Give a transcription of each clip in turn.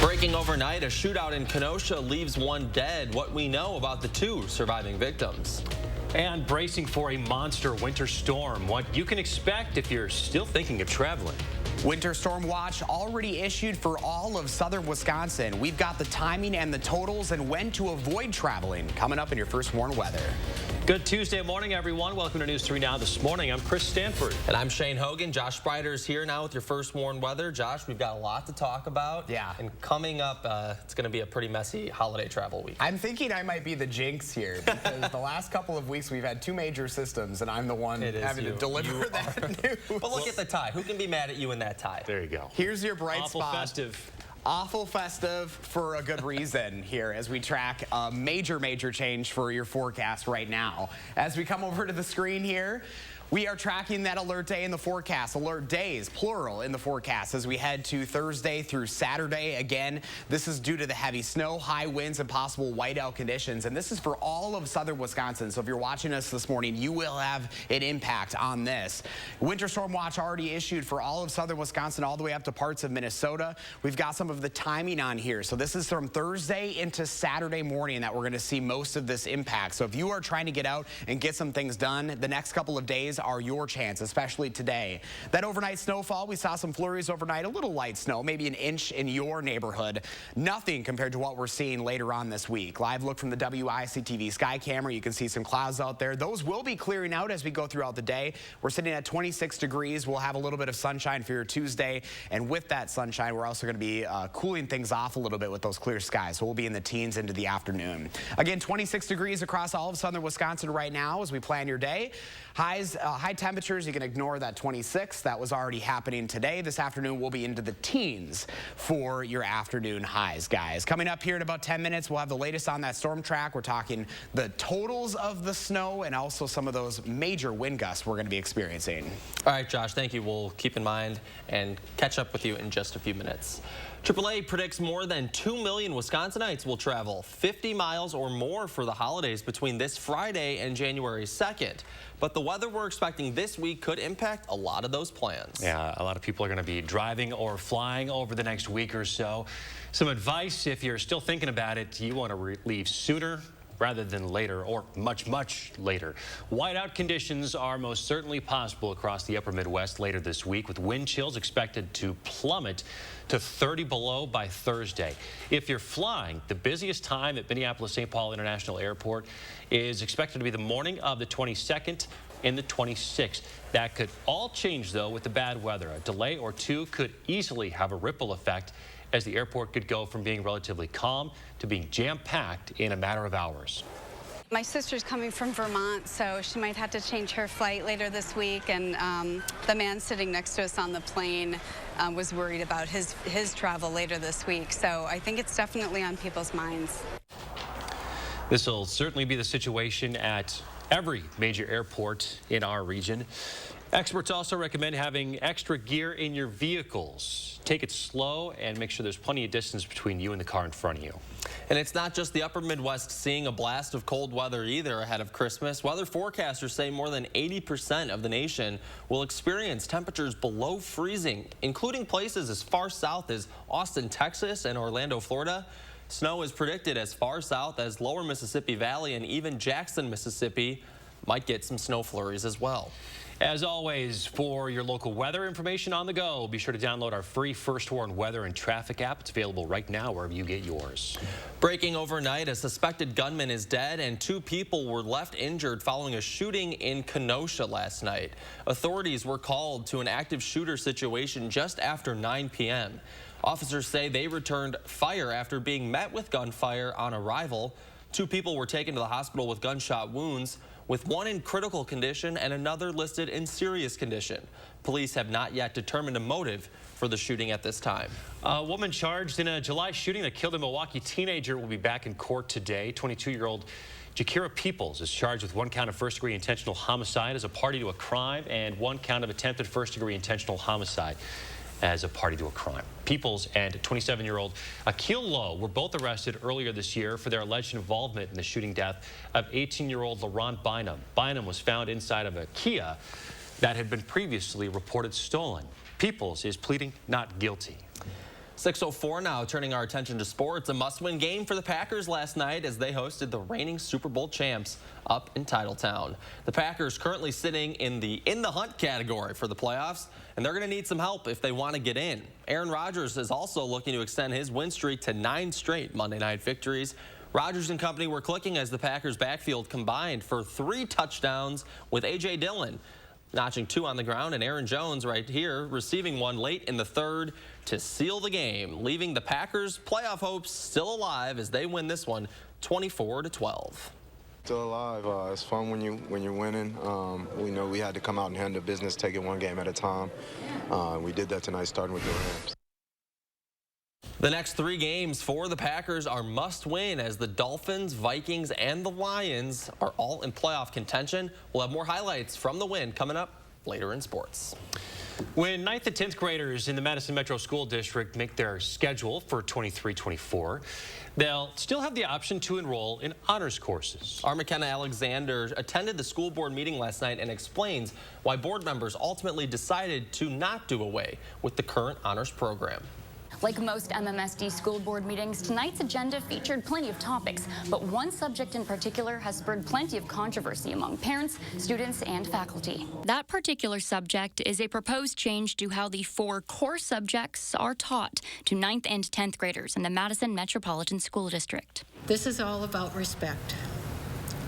Breaking overnight, a shootout in Kenosha leaves one dead. What we know about the two surviving victims. And bracing for a monster winter storm. What you can expect if you're still thinking of traveling. Winter storm watch already issued for all of southern Wisconsin. We've got the timing and the totals and when to avoid traveling coming up in your First Warn weather. Good Tuesday morning, everyone. Welcome to News 3 Now this morning. I'm Chris Stanford. And I'm Shane Hogan. Josh Sprider is here now with your First Warn weather. Josh, we've got a lot to talk about. Yeah. And coming up, it's going to be a pretty messy holiday travel week. I'm thinking I might be the jinx here because the last couple of weeks we've had two major systems and I'm the one having to deliver that news. But look at the tie. Who can be mad at you in that tie? There you go. Here's your bright Awful spot. Festive. Awful festive for a good reason here as we track a major change for your forecast right now. As we come over to the screen here, we are tracking that alert day in the forecast, alert days, plural, in the forecast as we head to Thursday through Saturday. Again, this is due to the heavy snow, high winds, and possible whiteout conditions. And this is for all of southern Wisconsin. So if you're watching us this morning, you will have an impact on this. Winter storm watch already issued for all of southern Wisconsin, all the way up to parts of Minnesota. We've got some of the timing on here. So this is from Thursday into Saturday morning that we're going to see most of this impact. So if you are trying to get out and get some things done, the next couple of days are your chance, especially today. That overnight snowfall, we saw some flurries overnight, a little light snow, maybe an inch in your neighborhood. Nothing compared to what we're seeing later on this week. Live look from the WISC-TV sky camera. You can see some clouds out there. Those will be clearing out as we go throughout the day. We're sitting at 26 degrees. We'll have a little bit of sunshine for your Tuesday. And with that sunshine, we're also going to be cooling things off a little bit with those clear skies. So we'll be in the teens into the afternoon. Again, 26 degrees across all of southern Wisconsin right now as we plan your day. High temperatures, you can ignore that 26. That was already happening today. This afternoon, we'll be into the teens for your afternoon highs, guys. Coming up here in about 10 minutes, we'll have the latest on that storm track. We're talking the totals of the snow and also some of those major wind gusts we're going to be experiencing. All right, Josh, thank you. We'll keep in mind and catch up with you in just a few minutes. AAA predicts more than 2 million Wisconsinites will travel 50 miles or more for the holidays between this Friday and January 2nd. But the weather we're expecting this week could impact a lot of those plans. Yeah, a lot of people are going to be driving or flying over the next week or so. Some advice, if you're still thinking about it, you want to leave sooner rather than later, or much later. Whiteout conditions are most certainly possible across the upper Midwest later this week, with wind chills expected to plummet to 30 below by Thursday. If you're flying, the busiest time at Minneapolis-St. Paul International Airport is expected to be the morning of the 22nd and the 26th. That could all change, though, with the bad weather. A delay or two could easily have a ripple effect, as the airport could go from being relatively calm to being jam-packed in a matter of hours. My sister's coming from Vermont, so she might have to change her flight later this week, and the man sitting next to us on the plane was worried about his travel later this week, so I think it's definitely on people's minds. This will certainly be the situation at every major airport in our region. Experts also recommend having extra gear in your vehicles. Take it slow and make sure there's plenty of distance between you and the car in front of you. And it's not just the upper Midwest seeing a blast of cold weather either ahead of Christmas. Weather forecasters say more than 80% of the nation will experience temperatures below freezing, including places as far south as Austin, Texas, and Orlando, Florida. Snow is predicted as far south as lower Mississippi Valley, and even Jackson, Mississippi might get some snow flurries as well. As always, for your local weather information on the go, be sure to download our free First Warn weather and traffic app. It's available right now wherever you get yours. Breaking overnight, a suspected gunman is dead and 2 people were left injured following a shooting in Kenosha last night. Authorities were called to an active shooter situation just after 9 p.m. Officers say they returned fire after being met with gunfire on arrival. 2 people were taken to the hospital with gunshot wounds, with one in critical condition and another listed in serious condition. Police have not yet determined a motive for the shooting at this time. A woman charged in a July shooting that killed a Milwaukee teenager will be back in court today. 22-year-old Jakira Peoples is charged with 1 count of first-degree intentional homicide as a party to a crime and 1 count of attempted first-degree intentional homicide as a party to a crime. Peoples and 27-year-old Akil Lowe were both arrested earlier this year for their alleged involvement in the shooting death of 18-year-old Laurent Bynum. Bynum was found inside of a Kia that had been previously reported stolen. Peoples is pleading not guilty. 6:04 now, turning our attention to sports. A must-win game for the Packers last night as they hosted the reigning Super Bowl champs up in Titletown. The Packers currently sitting in the hunt category for the playoffs, and they're going to need some help if they want to get in. Aaron Rodgers is also looking to extend his win streak to 9 straight Monday night victories. Rodgers and company were clicking as the Packers backfield combined for 3 touchdowns with A.J. Dillon notching 2 on the ground, and Aaron Jones right here receiving 1 late in the 3rd to seal the game, leaving the Packers' playoff hopes still alive as they win this one 24-12. Still alive. It's fun when you're winning. We know we had to come out and handle business, take it one game at a time. We did that tonight, starting with the Rams. The next 3 games for the Packers are must-win as the Dolphins, Vikings, and the Lions are all in playoff contention. We'll have more highlights from the win coming up later in sports. When 9th and 10th graders in the Madison Metro School District make their schedule for 23-24, they'll still have the option to enroll in honors courses. Our McKenna Alexander attended the school board meeting last night and explains why board members ultimately decided to not do away with the current honors program. Like most MMSD school board meetings, tonight's agenda featured plenty of topics, but one subject in particular has spurred plenty of controversy among parents, students, and faculty. That particular subject is a proposed change to how the 4 core subjects are taught to 9th and 10th graders in the Madison Metropolitan School District. This is all about respect.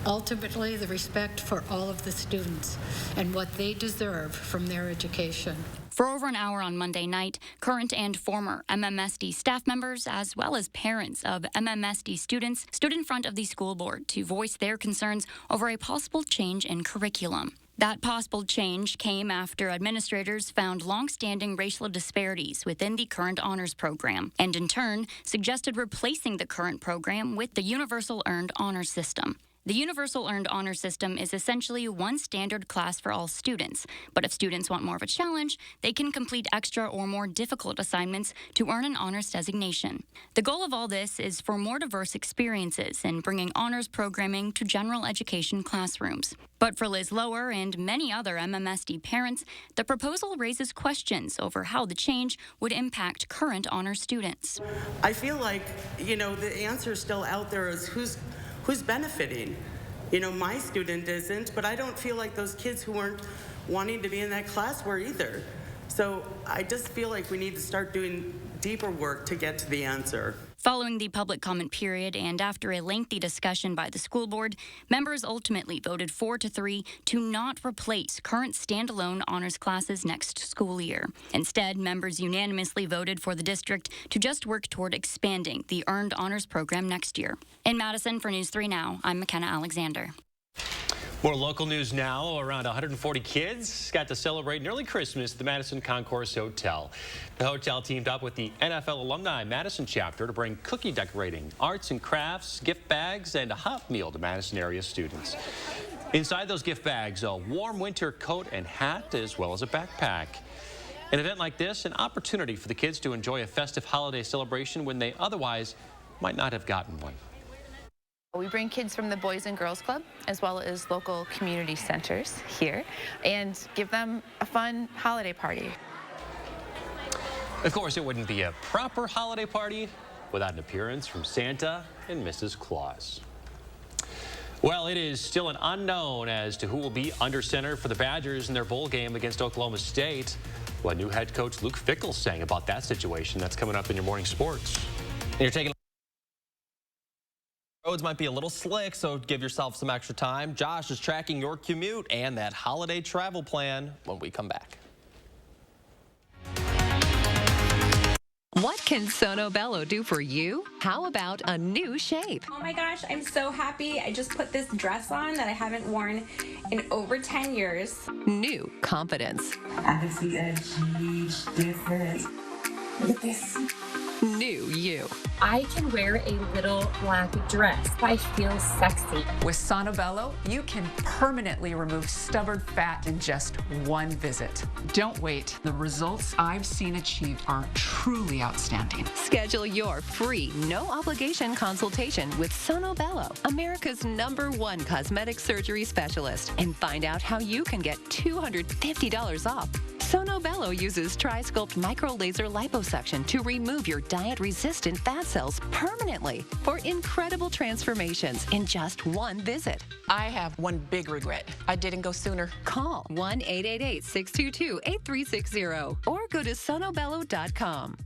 Ultimately, the respect for all of the students and what they deserve from their education. For over an hour on Monday night, current and former MMSD staff members, as well as parents of MMSD students, stood in front of the school board to voice their concerns over a possible change in curriculum. That possible change came after administrators found long-standing racial disparities within the current honors program, and in turn, suggested replacing the current program with the Universal Earned Honors System. The Universal Earned Honor System is essentially one standard class for all students, but if students want more of a challenge, they can complete extra or more difficult assignments to earn an honors designation. The goal of all this is for more diverse experiences in bringing honors programming to general education classrooms. But for Liz Lower and many other MMSD parents, the proposal raises questions over how the change would impact current honors students. I feel like, the answer is still out there is who's benefiting. My student isn't, but I don't feel like those kids who weren't wanting to be in that class were either. So I just feel like we need to start doing deeper work to get to the answer. Following the public comment period and after a lengthy discussion by the school board, members ultimately voted 4-3 to not replace current standalone honors classes next school year. Instead, members unanimously voted for the district to just work toward expanding the earned honors program next year. In Madison for News 3 Now, I'm McKenna Alexander. More local news now. Around 140 kids got to celebrate an early Christmas at the Madison Concourse Hotel. The hotel teamed up with the NFL Alumni Madison chapter to bring cookie decorating, arts and crafts, gift bags, and a hot meal to Madison area students. Inside those gift bags, a warm winter coat and hat, as well as a backpack. An event like this, an opportunity for the kids to enjoy a festive holiday celebration when they otherwise might not have gotten one. We bring kids from the Boys and Girls Club as well as local community centers here and give them a fun holiday party. Of course, it wouldn't be a proper holiday party without an appearance from Santa and Mrs. Claus. Well, it is still an unknown as to who will be under center for the Badgers in their bowl game against Oklahoma State. Well, new head coach Luke Fickell's saying about that situation. That's coming up in your morning sports. And you're taking roads might be a little slick, so give yourself some extra time. Josh is tracking your commute and that holiday travel plan when we come back. What can Sono Bello do for you? How about a new shape? Oh my gosh, I'm so happy. I just put this dress on that I haven't worn in over 10 years. New confidence. I can see a huge difference. Look at this. New you. I can wear a little black dress. I feel sexy. With Sono Bello, you can permanently remove stubborn fat in just one visit. Don't wait. The results I've seen achieved are truly outstanding. Schedule your free, no-obligation consultation with Sono Bello, America's #1 cosmetic surgery specialist, and find out how you can get $250 off. Sono Bello uses Tri-Sculpt micro-laser liposuction to remove your diet-resistant fat cells permanently for incredible transformations in just one visit. I have one big regret. I didn't go sooner. Call 1-888-622-8360 or go to sonobello.com.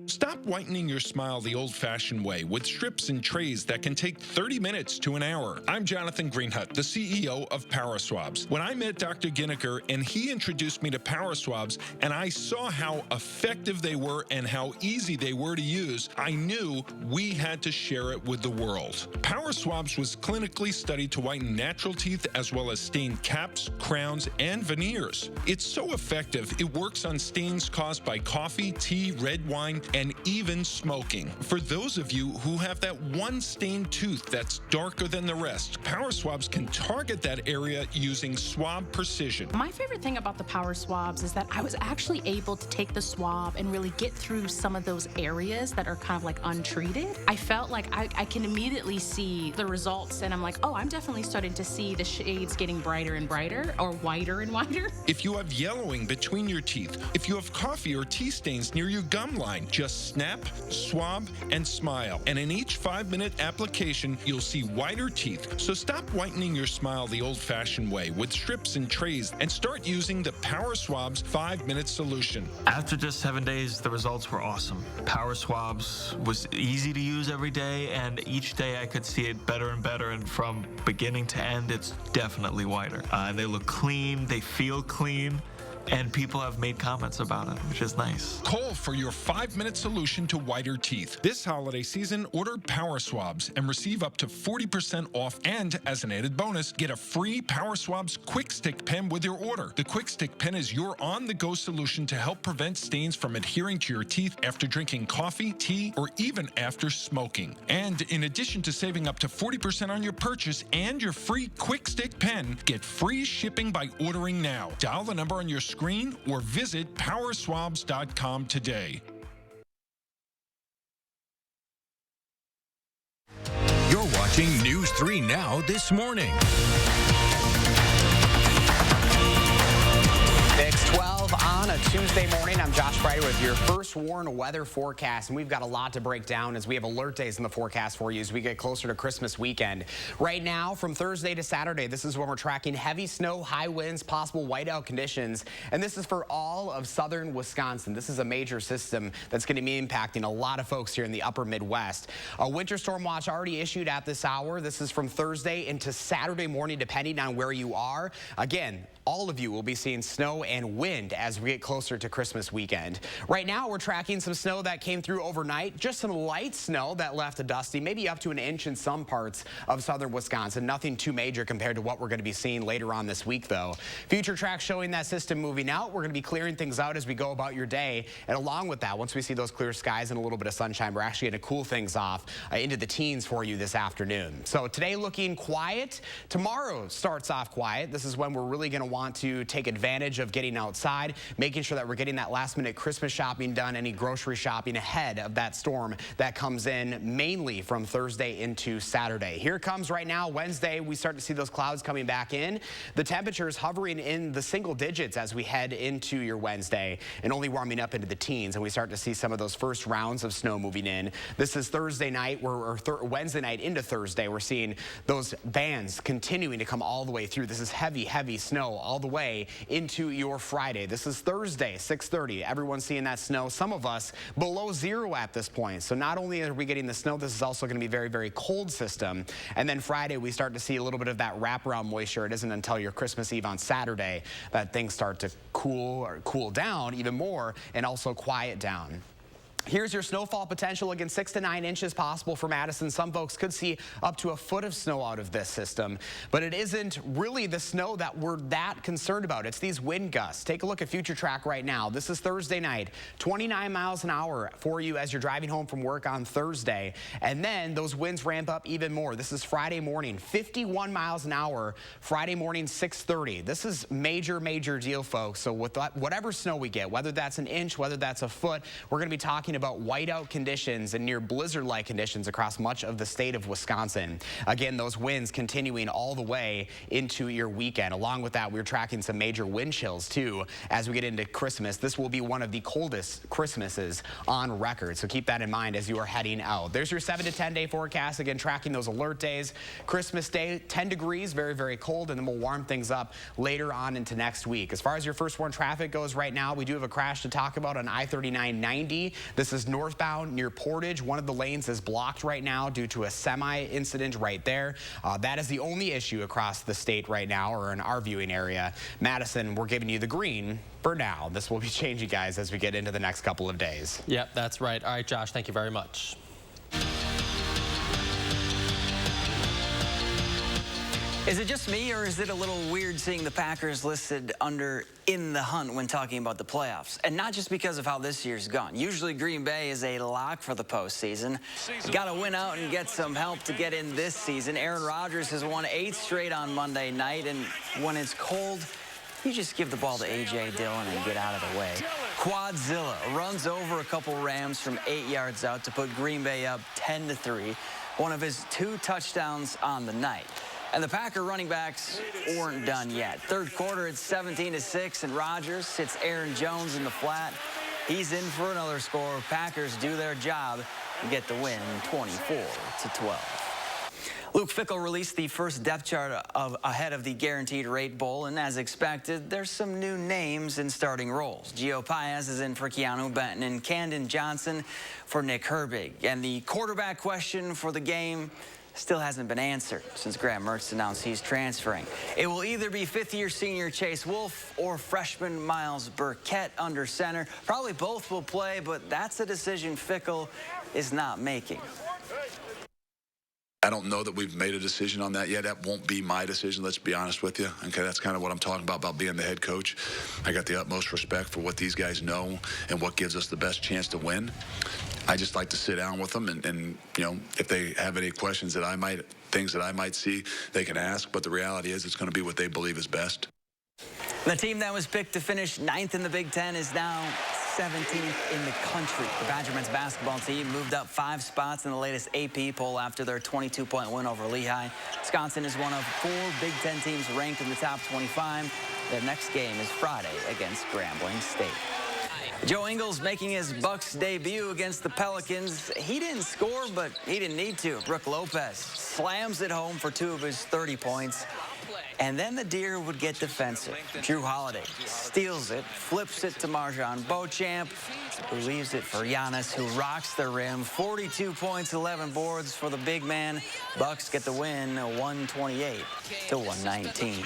Stop whitening your smile the old-fashioned way with strips and trays that can take 30 minutes to an hour. I'm Jonathan Greenhut, the CEO of Power Swabs. When I met Dr. Ginniker and he introduced me to Power Swabs and I saw how effective they were and how easy they were to use, I knew we had to share it with the world. Power Swabs was clinically studied to whiten natural teeth as well as stain caps, crowns, and veneers. It's so effective, it works on stains caused by coffee, tea, red wine, and even smoking. For those of you who have that one stained tooth that's darker than the rest, Power Swabs can target that area using swab precision. My favorite thing about the Power Swabs is that I was actually able to take the swab and really get through some of those areas that are kind of like untreated. I felt like I can immediately see the results, and I'm like, oh, I'm definitely starting to see the shades getting brighter and brighter, or whiter and whiter. If you have yellowing between your teeth, if you have coffee or tea stains near your gum line, just snap, swab, and smile. And in each 5-minute application, you'll see whiter teeth. So stop whitening your smile the old-fashioned way with strips and trays and start using the Power Swabs 5-minute solution. After just 7 days, the results were awesome. Power Swabs was easy to use every day, and each day I could see it better and better, and from beginning to end, it's definitely whiter. They look clean, they feel clean, and people have made comments about it, which is nice. Call for your 5-minute solution to whiter teeth. This holiday season, order Power Swabs and receive up to 40% off, and as an added bonus, get a free Power Swabs Quick Stick Pen with your order. The Quick Stick Pen is your on-the-go solution to help prevent stains from adhering to your teeth after drinking coffee, tea, or even after smoking. And in addition to saving up to 40% on your purchase and your free Quick Stick Pen, get free shipping by ordering now. Dial the number on your screen or visit powerswabs.com today. You're watching News 3 Now this morning. It's 12 on a Tuesday morning. I'm Josh Friday with your first warn weather forecast, and we've got a lot to break down as we have alert days in the forecast for you as we get closer to Christmas weekend. Right now, from Thursday to Saturday, this is when we're tracking heavy snow, high winds, possible whiteout conditions, and this is for all of southern Wisconsin. This is a major system that's going to be impacting a lot of folks here in the upper Midwest. A winter storm watch already issued at this hour. This is from Thursday into Saturday morning, depending on where you are. Again, all of you will be seeing snow and wind as we get closer to Christmas weekend. Right now, we're tracking some snow that came through overnight. Just some light snow that left a dusty, maybe up to an inch in some parts of southern Wisconsin. Nothing too major compared to what we're going to be seeing later on this week, though. Future tracks showing that system moving out. We're going to be clearing things out as we go about your day. And along with that, once we see those clear skies and a little bit of sunshine, we're actually going to cool things off into the teens for you this afternoon. So today looking quiet. Tomorrow starts off quiet. This is when we're really going to want to take advantage of getting outside, making sure that we're getting that last-minute Christmas shopping done, any grocery shopping ahead of that storm that comes in mainly from Thursday into Saturday. Here it comes right now. Wednesday, we start to see those clouds coming back in. The temperatures hovering in the single digits as we head into your Wednesday and only warming up into the teens, and we start to see some of those first rounds of snow moving in. This is Thursday night, or Wednesday night into Thursday. We're seeing those bands continuing to come all the way through. This is heavy, heavy snow all the way into your Friday. This is Thursday, 6:30. Everyone's seeing that snow. Some of us below zero at this point. So not only are we getting the snow, this is also going to be a very, very cold system. And then Friday, we start to see a little bit of that wraparound moisture. It isn't until your Christmas Eve on Saturday that things start to cool down even more and also quiet down. Here's your snowfall potential. Again, 6 to 9 inches possible for Madison. Some folks could see up to a foot of snow out of this system, but it isn't really the snow that we're that concerned about. It's these wind gusts. Take a look at future track right now. This is Thursday night, 29 miles an hour for you as you're driving home from work on Thursday. And then those winds ramp up even more. This is Friday morning, 51 miles an hour, Friday morning, 6:30. This is major, major deal, folks. So with whatever snow we get, whether that's an inch, whether that's a foot, we're going to be talking talking about whiteout conditions and near blizzard-like conditions across much of the state of Wisconsin. Again, those winds continuing all the way into your weekend. Along with that, we're tracking some major wind chills too as we get into Christmas. This will be one of the coldest Christmases on record, so keep that in mind as you are heading out. There's your 7 to 10 day forecast. Again, tracking those alert days. Christmas Day, 10 degrees, very, very cold, and then we'll warm things up later on into next week. As far as your first warn traffic goes right now, we do have a crash to talk about on I-3990. This is northbound near Portage. One of the lanes is blocked right now due to a semi incident right there. That is the only issue across the state right now, or in our viewing area. Madison, we're giving you the green for now. This will be changing, guys, as we get into the next couple of days. Yep, that's right. All right, Josh, thank you very much. Is it just me, or is it a little weird seeing the Packers listed under in the hunt when talking about the playoffs? And not just because of how this year's gone. Usually Green Bay is a lock for the postseason. Got to win out and get some help to get in this season. Aaron Rodgers has won 8 straight on Monday night, and when it's cold, you just give the ball to A.J. Dillon and get out of the way. Quadzilla runs over a couple Rams from 8 yards out to put Green Bay up 10-3. One of his 2 touchdowns on the night. And the Packer running backs weren't done yet. Third quarter, it's 17-6, and Rodgers hits Aaron Jones in the flat. He's in for another score. Packers do their job and get the win 24-12. Luke Fickell released the first depth chart ahead of the Guaranteed Rate Bowl, and as expected, there's some new names in starting roles. Gio Paez is in for Keanu Benton and Camden Johnson for Nick Herbig. And the quarterback question for the game still hasn't been answered since Graham Mertz announced he's transferring. It will either be 5th-year senior Chase Wolf or freshman Miles Burkett under center. Probably both will play, but that's a decision Fickell is not making. I don't know that we've made a decision on that yet. That won't be my decision, let's be honest with you. Okay, that's kind of what I'm talking about being the head coach. I got the utmost respect for what these guys know and what gives us the best chance to win. I just like to sit down with them and you know, if they have any questions that things that I might see, they can ask. But the reality is it's going to be what they believe is best. The team that was picked to finish 9th in the Big Ten is now 17th in the country. The Badger men's basketball team moved up 5 spots in the latest AP poll after their 22-point win over Lehigh. Wisconsin is one of 4 Big Ten teams ranked in the top 25. Their next game is Friday against Grambling State. Joe Ingles making his Bucks debut against the Pelicans. He didn't score, but he didn't need to. Brook Lopez slams it home for 2 of his 30 points. And then the Deer would get defensive. Drew Holiday steals it, flips it to Marjon Beauchamp, who leaves it for Giannis, who rocks the rim. 42 points, 11 boards for the big man. Bucks get the win, 128-119.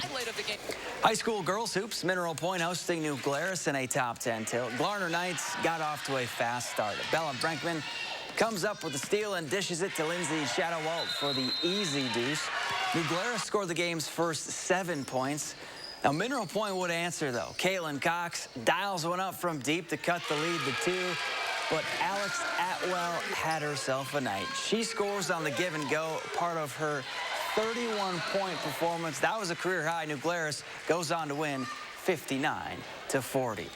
High school girls hoops, Mineral Point hosting New Glarus in a top 10 tilt. Glarner Knights got off to a fast start. Bella Brenkman comes up with the steal and dishes it to Lindsay Shadowalt for the easy deuce. New Glarus scored the game's first 7 points. Now, Mineral Point would answer, though. Caitlin Cox dials one up from deep to cut the lead to 2. But Alex Atwell had herself a night. She scores on the give and go, part of her 31-point performance. That was a career high. New Glarus goes on to win 59-40.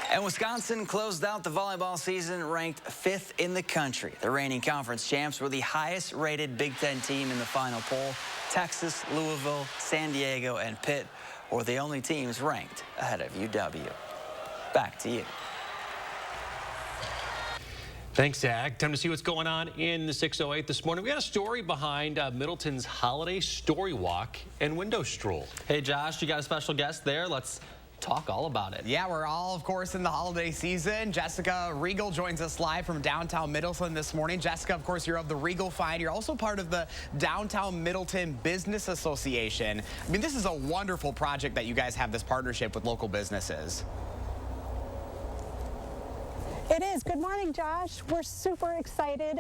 And Wisconsin closed out the volleyball season ranked 5th in the country. The reigning conference champs were the highest-rated Big Ten team in the final poll. Texas, Louisville, San Diego, and Pitt were the only teams ranked ahead of UW. Back to you. Thanks, Zach. Time to see what's going on in the 608 this morning. We got a story behind Middleton's Holiday Story Walk and Window Stroll. Hey, Josh, you got a special guest there. Let's talk all about it. Yeah, we're all, of course, in the holiday season. Jessica Regal joins us live from downtown Middleton this morning. Jessica, of course, you're of the Regal Find. You're also part of the Downtown Middleton Business Association. I mean, this is a wonderful project that you guys have this partnership with local businesses. It is. Good morning, Josh. We're super excited.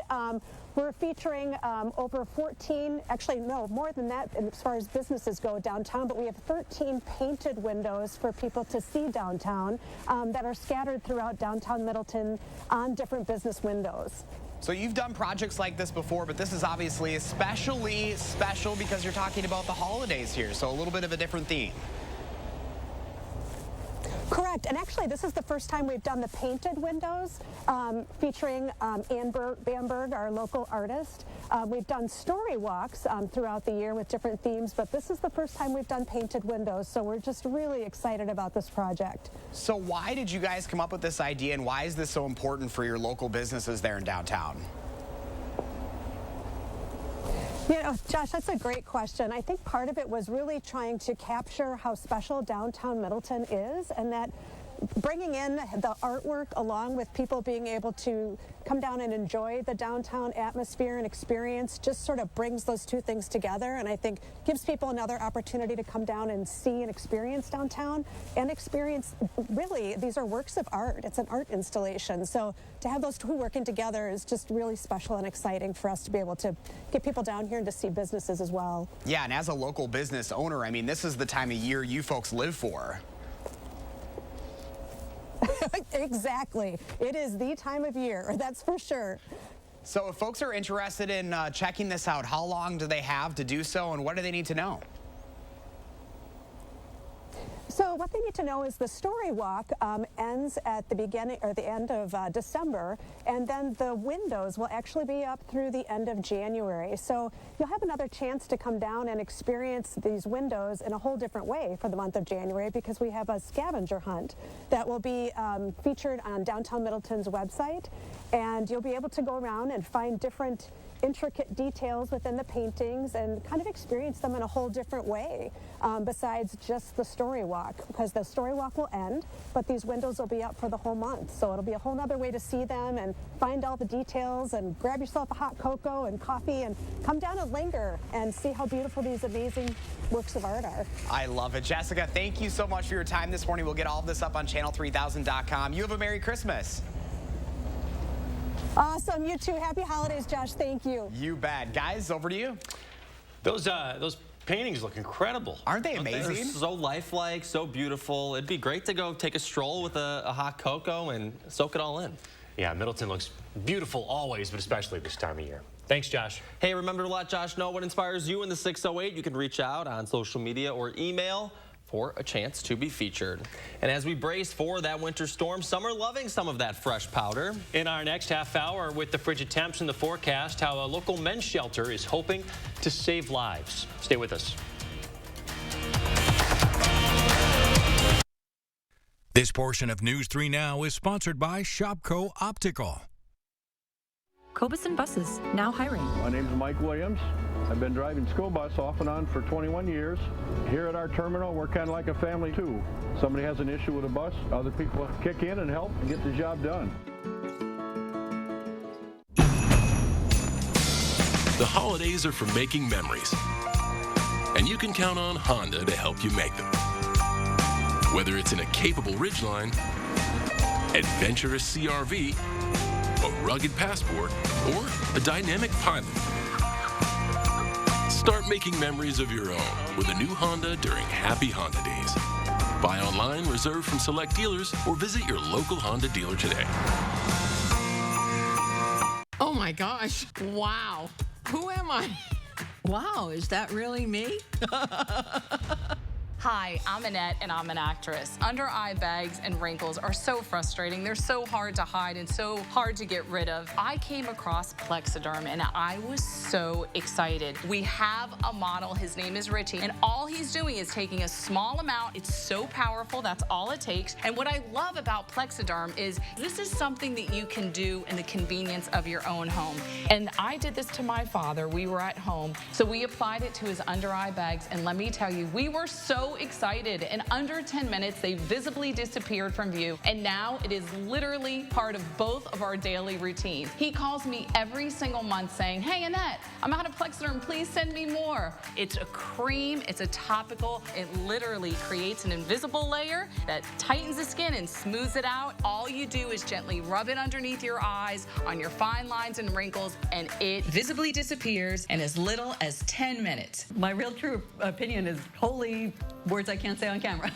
We're featuring over 14, actually, no, more than that as far as businesses go downtown, but we have 13 painted windows for people to see downtown that are scattered throughout downtown Middleton on different business windows. So you've done projects like this before, but this is obviously especially special because you're talking about the holidays here, so a little bit of a different theme. Correct. Correct. And actually, this is the first time we've done the painted windows featuring Ann Bamberg, our local artist. We've done story walks throughout the year with different themes, but this is the first time we've done painted windows, so we're just really excited about this project. So why did you guys come up with this idea, and why is this so important for your local businesses there in downtown? You know, Josh, that's a great question. I think part of it was really trying to capture how special downtown Middleton is, and that bringing in the artwork along with people being able to come down and enjoy the downtown atmosphere and experience just sort of brings those two things together, and I think gives people another opportunity to come down and see and experience downtown and experience, really, these are works of art. It's an art installation, so to have those two working together is just really special and exciting for us to be able to get people down here and to see businesses as well. Yeah, and as a local business owner, I mean, this is the time of year you folks live for. Exactly. It is the time of year, that's for sure. So if folks are interested in checking this out, how long do they have to do so, and what do they need to know? So what they need to know is the story walk ends at the beginning or the end of December, and then the windows will actually be up through the end of January. So you'll have another chance to come down and experience these windows in a whole different way for the month of January, because we have a scavenger hunt that will be featured on Downtown Middleton's website, and you'll be able to go around and find different intricate details within the paintings and kind of experience them in a whole different way besides just the story walk, because the story walk will end, but these windows will be up for the whole month, so it'll be a whole nother way to see them and find all the details and grab yourself a hot cocoa and coffee and come down and linger and see how beautiful these amazing works of art are. I love it. Jessica, thank you so much for your time this morning. We'll get all of this up on channel3000.com. You have a Merry Christmas. Awesome. You too. Happy holidays, Josh. Thank you. You bet. Guys, over to you. Those paintings look incredible. Aren't they amazing? They're so lifelike, so beautiful. It'd be great to go take a stroll with a hot cocoa and soak it all in. Yeah, Middleton looks beautiful always, but especially this time of year. Thanks, Josh. Hey, remember to let Josh know what inspires you in the 608. You can reach out on social media or email for a chance to be featured. And as we brace for that winter storm, some are loving some of that fresh powder. In our next half hour, with the frigid temps in the forecast, how a local men's shelter is hoping to save lives. Stay with us. This portion of News 3 Now is sponsored by Shopco Optical. Cobuson Buses, now hiring. My name is Mike Williams. I've been driving school bus off and on for 21 years. Here at our terminal, we're kind of like a family too. Somebody has an issue with a bus, other people kick in and help and get the job done. The holidays are for making memories, and you can count on Honda to help you make them. Whether it's in a capable Ridgeline, adventurous CRV, a rugged Passport, or a dynamic Pilot. Start making memories of your own with a new Honda during Happy Honda Days. Buy online, reserve from select dealers, or visit your local Honda dealer today. Oh my gosh, wow. Who am I? Wow, is that really me? Hi, I'm Annette, and I'm an actress. Under eye bags and wrinkles are so frustrating. They're so hard to hide and so hard to get rid of. I came across Plexiderm, and I was so excited. We have a model. His name is Richie, and all he's doing is taking a small amount. It's so powerful. That's all it takes. And what I love about Plexiderm is this is something that you can do in the convenience of your own home. And I did this to my father. We were at home, so we applied it to his under eye bags, and let me tell you, we were so excited. In under 10 minutes, they visibly disappeared from view, and now it is literally part of both of our daily routines. He calls me every single month saying, "Hey, Annette, I'm out of Plexiderm. Please send me more." It's a cream. It's a topical. It literally creates an invisible layer that tightens the skin and smooths it out. All you do is gently rub it underneath your eyes, on your fine lines and wrinkles, and it visibly disappears in as little as 10 minutes. My real true opinion is holy words I can't say on camera.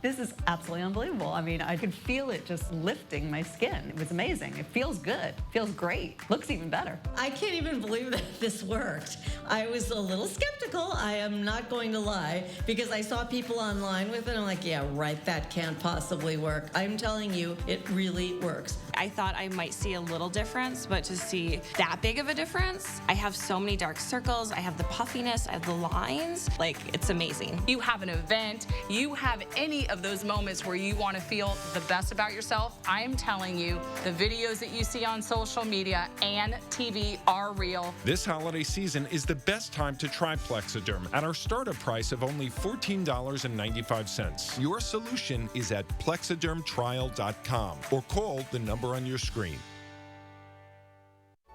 This is absolutely unbelievable. I mean, I could feel it just lifting my skin. It was amazing. It feels good. Feels great. Looks even better. I can't even believe that this worked. I was a little skeptical, I am not going to lie, because I saw people online with it. I'm like, yeah, right, that can't possibly work. I'm telling you, it really works. I thought I might see a little difference, but to see that big of a difference, I have so many dark circles, I have the puffiness, I have the lines, like, it's amazing. You have an event, you have any of those moments where you want to feel the best about yourself, I am telling you, the videos that you see on social media and TV are real. This holiday season is the best time to try Plexiderm at our startup price of only $14.95. Your solution is at plexidermtrial.com or call the number on your screen.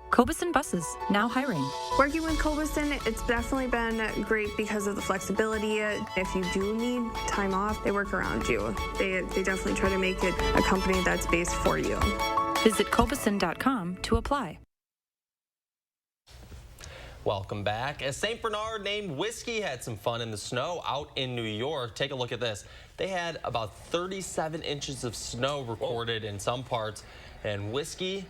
Cobuson Buses, now hiring. Working with Cobuson, it's definitely been great because of the flexibility. If you do need time off, they work around you. They definitely try to make it a company that's based for you. Visit Cobuson.com to apply. Welcome back. A St. Bernard named Whiskey had some fun in the snow out in New York. Take a look at this. They had about 37 inches of snow recorded in some parts, and Whiskey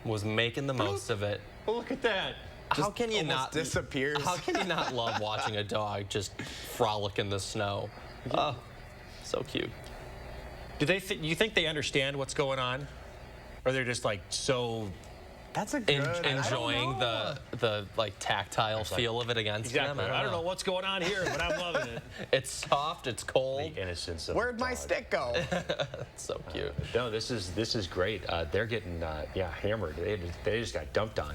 was making the most of it. Oh, look at that. How can you not disappears? How can you not love watching a dog just frolic in the snow? Oh, so cute. Do you think they understand what's going on? Or they're just like so... That's a good... enjoying the like tactile feel of it against them. I don't know what's going on here, but I'm loving it. It's soft, it's cold. The innocence of Where'd my stick go? So cute. No, this is great. They're getting hammered. They just got dumped on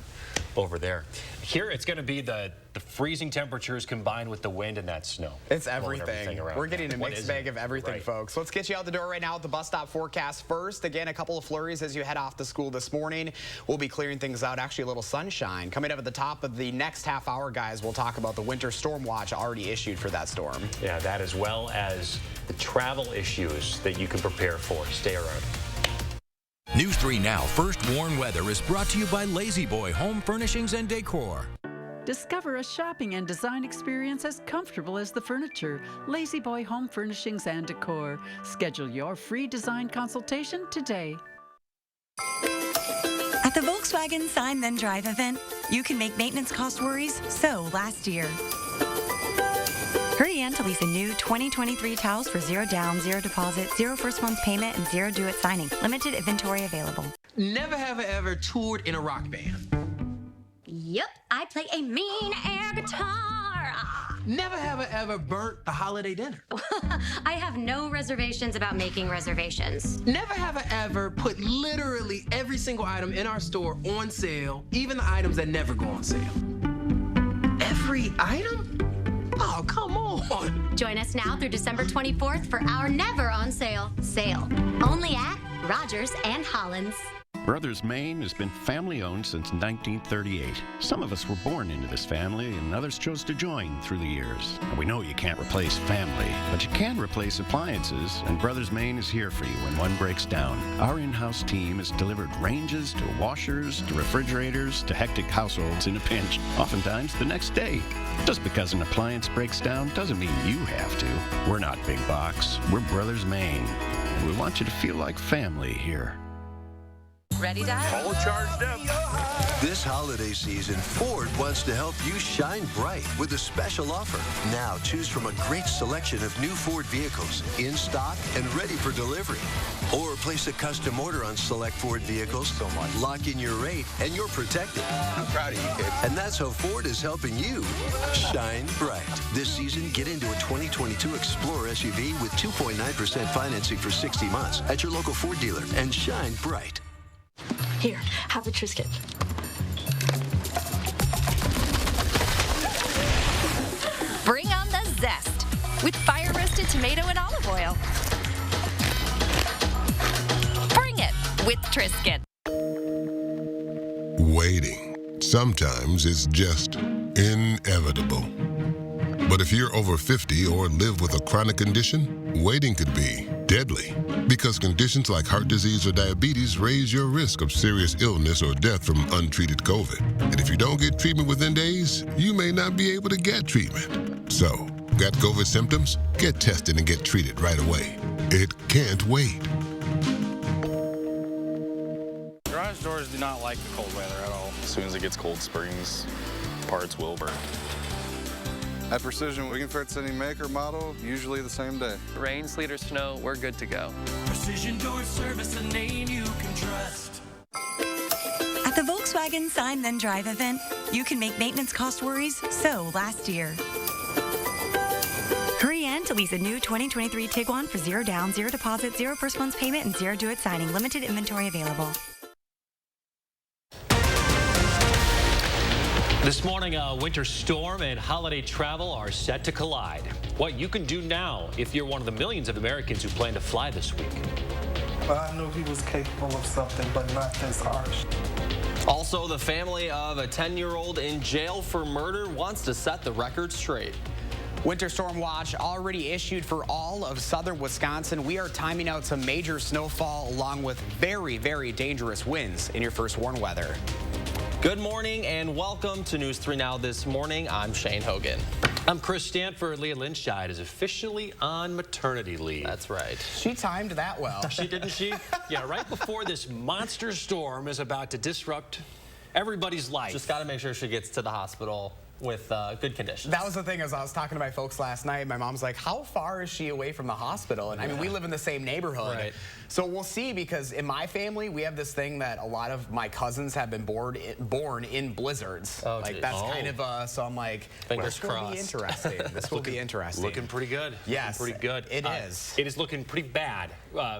over there. Here it's going to be the freezing temperatures combined with the wind and that snow. It's everything. We're getting a mixed bag of everything, right, folks. Let's get you out the door right now with the bus stop forecast first. Again, a couple of flurries as you head off to school this morning. We'll be clearing things out. Actually, a little sunshine. Coming up at the top of the next half hour, guys, we'll talk about the winter storm watch already issued for that storm. Yeah, that as well as the travel issues that you can prepare for. Stay around. News 3 Now First Warn Weather is brought to you by Lazy Boy Home Furnishings and Decor. Discover a shopping and design experience as comfortable as the furniture. Lazy Boy Home Furnishings and Decor. Schedule your free design consultation today. At the Volkswagen Sign Then Drive event, you can make maintenance cost worries so last year. Hurry in to lease a new 2023 Taos for 0 down, 0 deposit, 0 first month payment, and 0 due at signing. Limited inventory available. Never have I ever toured in a rock band. Yep, I play a mean air guitar. Never have I ever burnt a holiday dinner. I have no reservations about making reservations. Never have I ever put literally every single item in our store on sale, even the items that never go on sale. Every item? Oh, come on. Join us now through December 24th for our never on sale sale. Only at Rogers and Hollins. Brothers Maine has been family-owned since 1938. Some of us were born into this family, and others chose to join through the years. And we know you can't replace family, but you can replace appliances, and Brothers Maine is here for you when one breaks down. Our in-house team has delivered ranges to washers to refrigerators to hectic households in a pinch, oftentimes the next day. Just because an appliance breaks down doesn't mean you have to. We're not big box. We're Brothers Maine, and we want you to feel like family here. Ready, Dad? All charged up. This holiday season, Ford wants to help you shine bright with a special offer. Now, choose from a great selection of new Ford vehicles in stock and ready for delivery. Or place a custom order on select Ford vehicles. Lock in your rate, and you're protected. I'm proud of you, kid. And that's how Ford is helping you shine bright. This season, get into a 2022 Explorer SUV with 2.9% financing for 60 months at your local Ford dealer and shine bright. Here, have a Triscuit. Bring on the zest with fire-roasted tomato and olive oil. Bring it with Triscuit. Waiting sometimes is just inevitable. But if you're over 50 or live with a chronic condition, waiting could be deadly, because conditions like heart disease or diabetes raise your risk of serious illness or death from untreated COVID. And if you don't get treatment within days, you may not be able to get treatment. So, Got COVID symptoms? Get tested and get treated right away. It can't wait. Garage doors do not like the cold weather at all. As soon as it gets cold, springs, parts will burn. At Precision, we can fix any make or model, usually the same day. Rain, sleet, or snow, we're good to go. Precision Door Service, a name you can trust. At the Volkswagen Sign Then Drive event, you can make maintenance cost worries so last year. Hurry in to lease a new 2023 Tiguan for 0 down, 0 deposit, 0 first month's payment, and 0 due at signing. Limited inventory available. This morning, a winter storm and holiday travel are set to collide. What you can do now if you're one of the millions of Americans who plan to fly this week. Well, I knew he was capable of something, but not this harsh. Also, the family of a 10-year-old in jail for murder wants to set the record straight. Winter storm watch already issued for all of southern Wisconsin. We are timing out some major snowfall along with very, very dangerous winds in your first warn weather. Good morning and welcome to News 3 Now this morning. I'm Shane Hogan. I'm Chris Stanford. Leah Lynchide is officially on maternity leave. That's right. She timed that well. Didn't she? Yeah, right before this monster storm is about to disrupt everybody's life. Just got to make sure she gets to the hospital with good conditions. That was the thing, as I was talking to my folks last night, my mom's like, how far is she away from the hospital? And I mean, we live in the same neighborhood. Right. So we'll see, because in my family, we have this thing that a lot of my cousins have been born in blizzards. Oh, like, geez. that's kind of, so I'm like, fingers this will be crossed. interesting. This will be interesting. Looking pretty good. Yes. Looking pretty good. It is. It is looking pretty bad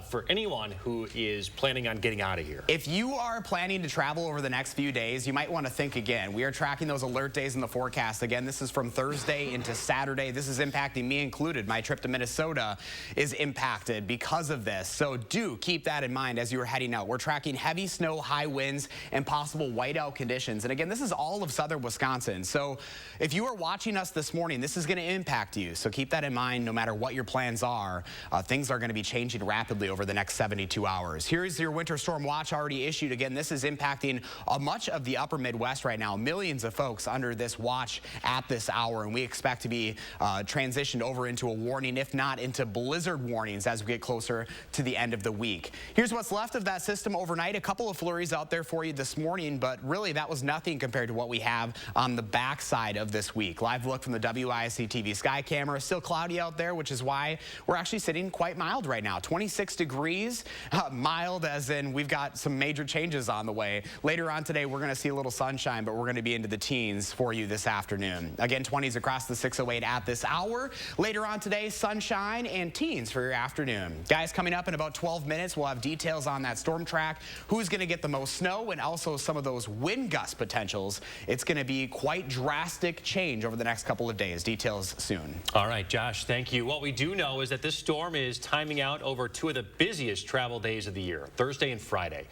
for anyone who is planning on getting out of here. If you are planning to travel over the next few days, you might want to think again. We are tracking those alert days in the forecast. Again, this is from Thursday into Saturday. This is impacting me included. My trip to Minnesota is impacted because of this. So do keep that in mind as you are heading out. We're tracking heavy snow, high winds, and possible whiteout conditions. And again, this is all of southern Wisconsin. So if you are watching us this morning, this is going to impact you. So keep that in mind no matter what your plans are. Things are going to be changing rapidly over the next 72 hours. Here's your winter storm watch already issued. Again, this is impacting much of the upper Midwest right now. Millions of folks under this watch at this hour, and we expect to be transitioned over into a warning, if not into blizzard warnings, as we get closer to the end of the week. Here's what's left of that system overnight. A couple of flurries out there for you this morning, but really that was nothing compared to what we have on the backside of this week. Live look from the WISC-TV sky camera. Still cloudy out there, which is why we're actually sitting quite mild right now. 26 degrees, mild as in we've got some major changes on the way. Later on today, we're going to see a little sunshine, but we're going to be into the teens for you this afternoon. Again, 20s across the 608 at this hour. Later on today, sunshine and teens for your afternoon. Guys, coming up in about 12 minutes, we'll have details on that storm track, who's going to get the most snow, and also some of those wind gust potentials. It's going to be quite drastic change over the next couple of days. Details soon. All right, Josh, thank you. What we do know is that this storm is timing out over two of the busiest travel days of the year, Thursday and Friday.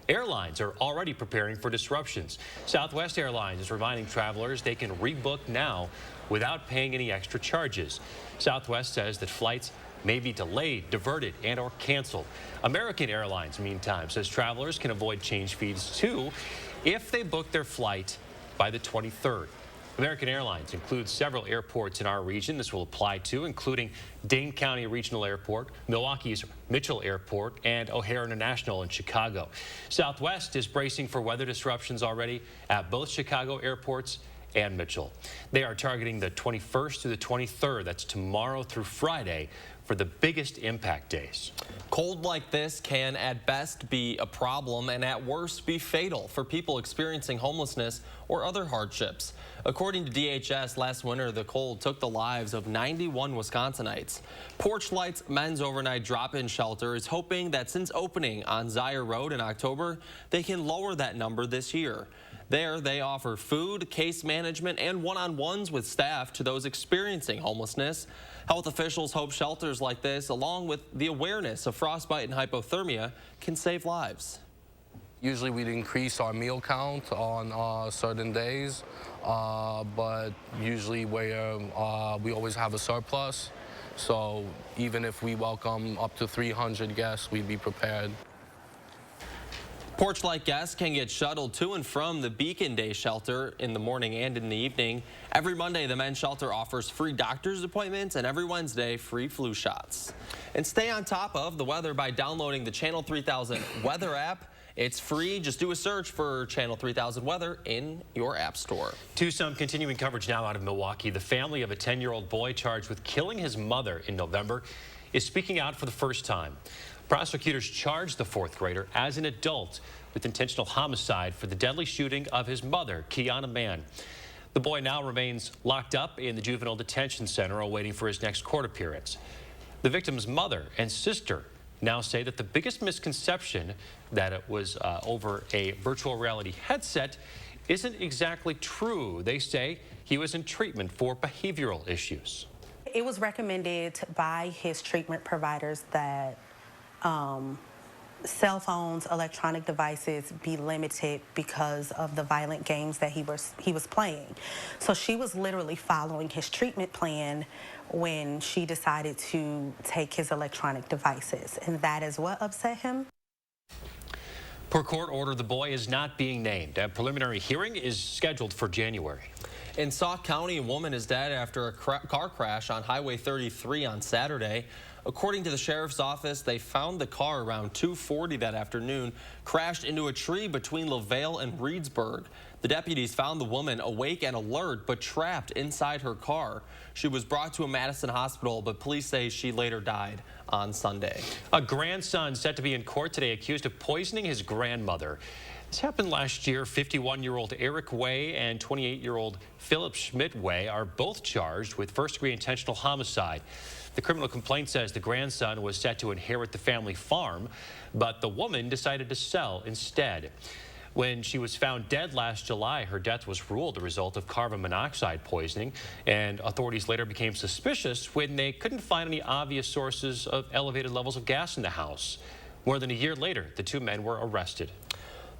Airlines are already preparing for disruptions. Southwest Airlines is reminding travelers they can rebook now without paying any extra charges. Southwest says that flights may be delayed, diverted, and or canceled. American Airlines, meantime, says travelers can avoid change fees too if they book their flight by the 23rd. American Airlines includes several airports in our region this will apply to, including Dane County Regional Airport, Milwaukee's Mitchell Airport, and O'Hare International in Chicago. Southwest is bracing for weather disruptions already at both Chicago airports and Mitchell. They are targeting the 21st to the 23rd, that's tomorrow through Friday, for the biggest impact days. Cold like this can at best be a problem and at worst be fatal for people experiencing homelessness or other hardships. According to DHS, last winter the cold took the lives of 91 Wisconsinites. Porch Light's men's overnight drop-in shelter is hoping that since opening on Zaire Road in October, they can lower that number this year. There, they offer food, case management, and one-on-ones with staff to those experiencing homelessness. Health officials hope shelters like this, along with the awareness of frostbite and hypothermia, can save lives. Usually we'd increase our meal count on certain days, but usually we always have a surplus. So even if we welcome up to 300 guests, we'd be prepared. Porch Light guests can get shuttled to and from the Beacon Day shelter in the morning and in the evening. Every Monday, the men's shelter offers free doctor's appointments, and every Wednesday, free flu shots. And stay on top of the weather by downloading the Channel 3000 weather app. It's free. Just do a search for Channel 3000 weather in your app store. To some continuing coverage now out of Milwaukee. The family of a 10-year-old boy charged with killing his mother in November is speaking out for the first time. Prosecutors charged the fourth grader as an adult with intentional homicide for the deadly shooting of his mother, Kiana Mann. The boy now remains locked up in the juvenile detention center awaiting for his next court appearance. The victim's mother and sister now say that the biggest misconception, that it was over a virtual reality headset, isn't exactly true. They say he was in treatment for behavioral issues. It was recommended by his treatment providers that cell phones, electronic devices be limited because of the violent games that he was playing. So she was literally following his treatment plan when she decided to take his electronic devices, and that is what upset him. Per court order, the boy is not being named. A preliminary hearing is scheduled for January. In Sauk County, a woman is dead after a car crash on Highway 33 on Saturday. According to the sheriff's office, they found the car around 2:40 that afternoon, crashed into a tree between LaVale and Reedsburg. The deputies found the woman awake and alert, but trapped inside her car. She was brought to a Madison hospital, but police say she later died on Sunday. A grandson set to be in court today accused of poisoning his grandmother. This happened last year. 51-year-old Eric Way and 28-year-old Philip Schmidt Way are both charged with first-degree intentional homicide. The criminal complaint says the grandson was set to inherit the family farm, but the woman decided to sell instead. When she was found dead last July, her death was ruled the result of carbon monoxide poisoning, and authorities later became suspicious when they couldn't find any obvious sources of elevated levels of gas in the house. More than a year later, the two men were arrested.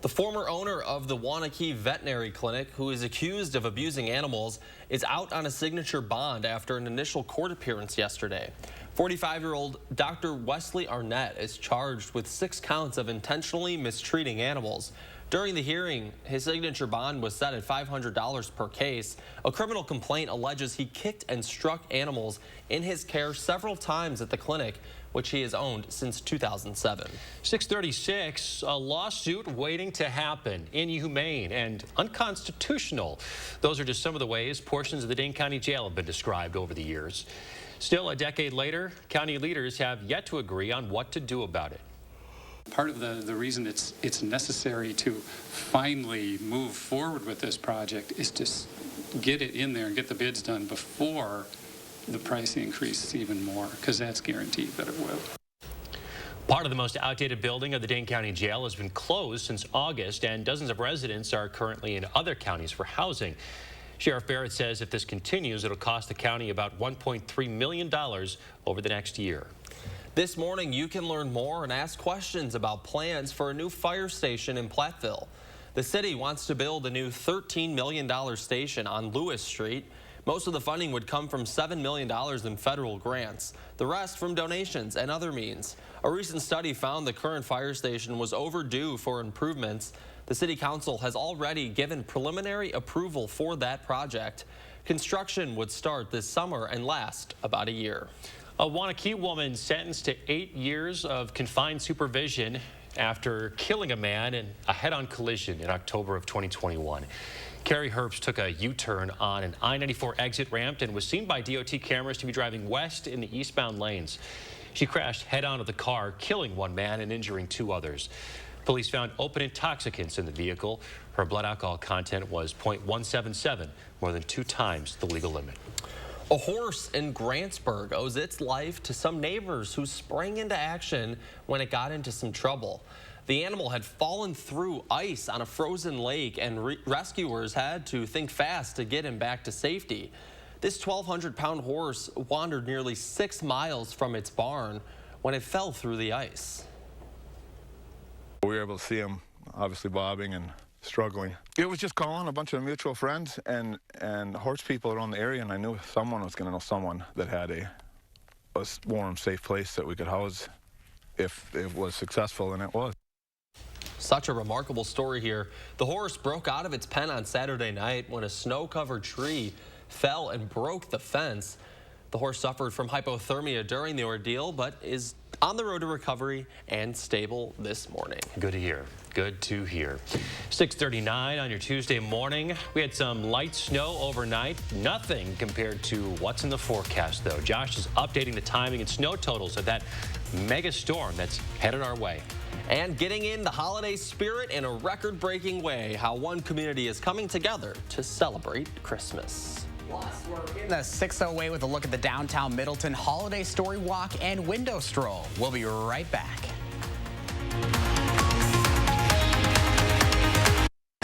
The former owner of the Wanakee Veterinary Clinic, who is accused of abusing animals, is out on a signature bond after an initial court appearance yesterday. 45-year-old Dr. Wesley Arnett is charged with 6 counts of intentionally mistreating animals. During the hearing, his signature bond was set at $500 per case. A criminal complaint alleges he kicked and struck animals in his care several times at the clinic, which he has owned since 2007. 636, a lawsuit waiting to happen. Inhumane and unconstitutional. Those are just some of the ways portions of the Dane County Jail have been described over the years. Still, a decade later, county leaders have yet to agree on what to do about it. Part of the reason it's necessary to finally move forward with this project is to get it in there and get the bids done before the price increases even more, because that's guaranteed that it will. Part of the most outdated building of the Dane County Jail has been closed since August, and dozens of residents are currently in other counties for housing. Sheriff Barrett says if this continues, it'll cost the county about $1.3 million over the next year. This morning, you can learn more and ask questions about plans for a new fire station in Platteville. The city wants to build a new $13 million station on Lewis Street. Most of the funding would come from $7 million in federal grants, the rest from donations and other means. A recent study found the current fire station was overdue for improvements. The city council has already given preliminary approval for that project. Construction would start this summer and last about a year. A Wanakee woman sentenced to 8 years of confined supervision after killing a man in a head-on collision in October of 2021. Carrie Herbst took a U-turn on an I-94 exit ramp and was seen by DOT cameras to be driving west in the eastbound lanes. She crashed head-on with the car, killing one man and injuring 2 others. Police found open intoxicants in the vehicle. Her blood alcohol content was .177, more than 2 times the legal limit. A horse in Grantsburg owes its life to some neighbors who sprang into action when it got into some trouble. The animal had fallen through ice on a frozen lake, and rescuers had to think fast to get him back to safety. This 1,200-pound horse wandered nearly 6 miles from its barn when it fell through the ice. We were able to see him obviously bobbing and struggling. It was just calling a bunch of mutual friends and horse people around the area, and I knew someone was going to know someone that had a warm, safe place that we could house if it was successful, and it was. Such a remarkable story here. The horse broke out of its pen on Saturday night when a snow-covered tree fell and broke the fence. The horse suffered from hypothermia during the ordeal, but is on the road to recovery and stable this morning. Good to hear. Good to hear. 6:39 on your Tuesday morning. We had some light snow overnight. Nothing compared to what's in the forecast, though. Josh is updating the timing and snow totals of that mega storm that's headed our way. And getting in the holiday spirit in a record-breaking way, how one community is coming together to celebrate Christmas. Plus, we're in the 608 with a look at the downtown Middleton holiday story walk and window stroll. We'll be right back.